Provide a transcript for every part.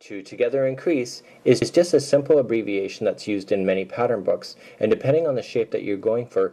To together increase is just a simple abbreviation that's used in many pattern books, and depending on the shape that you're going for,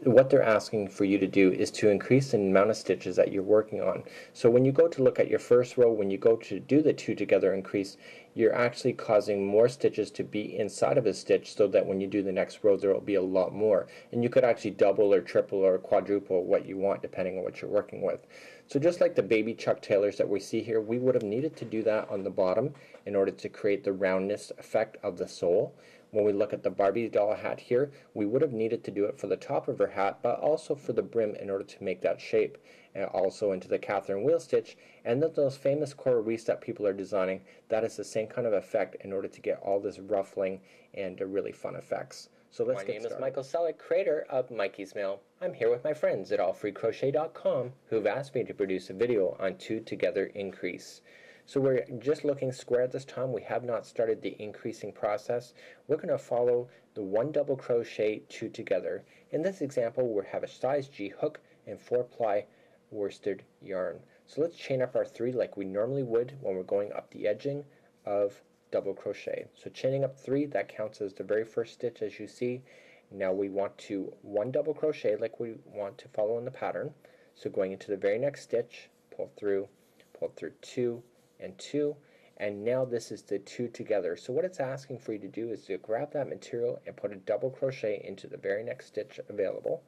what they're asking for you to do is to increase the amount of stitches that you're working on. So when you go to look at your first row, when you go to do the two together increase, you're actually causing more stitches to be inside of a stitch, so that when you do the next row there will be a lot more, and you could actually double or triple or quadruple what you want depending on what you're working with. So just like the baby Chuck Taylors that we see here, we would have needed to do that on the bottom in order to create the roundness effect of the sole. When we look at the Barbie doll hat here, we would have needed to do it for the top of her hat, but also for the brim in order to make that shape, and also into the Catherine wheel stitch, and then those famous coral reefs that people are designing, that is the same kind of effect in order to get all this ruffling and really fun effects. So let's get started. My name is Michael Selleck, creator of Mikey's Mail. I'm here with my friends at allfreecrochet.com who've asked me to produce a video on two together increase. So we're just looking square at this time. We have not started the increasing process. We're going to follow the 1 double crochet, 2 together. In this example, we'll have a size G hook and 4-ply worsted yarn. So let's chain up our 3 like we normally would when we're going up the edging of double crochet. So chaining up 3, that counts as the very first stitch, as you see. Now we want to 1 double crochet like we want to follow in the pattern. So going into the very next stitch, pull through 2 and 2, and now this is the 2 together. So what it's asking for you to do is to grab that material and put a double crochet into the very next stitch available.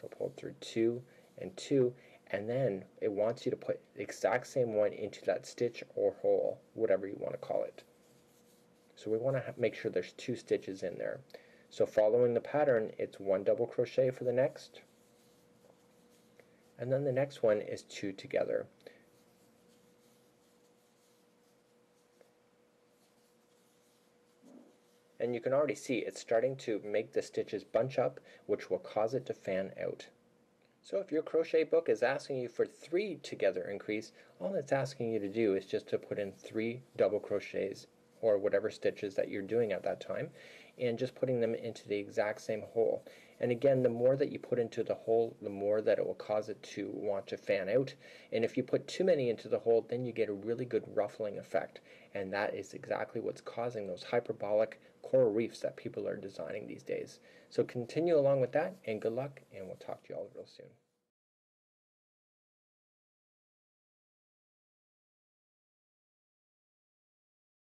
So pull through 2 and 2, and then it wants you to put the exact same one into that stitch or hole, whatever you want to call it. So we want to make sure there's 2 stitches in there. So following the pattern, it's 1 double crochet for the next, and then the next one is 2 together. And you can already see it's starting to make the stitches bunch up, which will cause it to fan out. So if your crochet book is asking you for 3 together increase, all it's asking you to do is just to put in 3 double crochets or whatever stitches that you're doing at that time, and just putting them into the exact same hole. And again, the more that you put into the hole, the more that it will cause it to want to fan out. And if you put too many into the hole, then you get a really good ruffling effect, and that is exactly what's causing those hyperbolic coral reefs that people are designing these days. So continue along with that, and good luck, and we'll talk to you all real soon.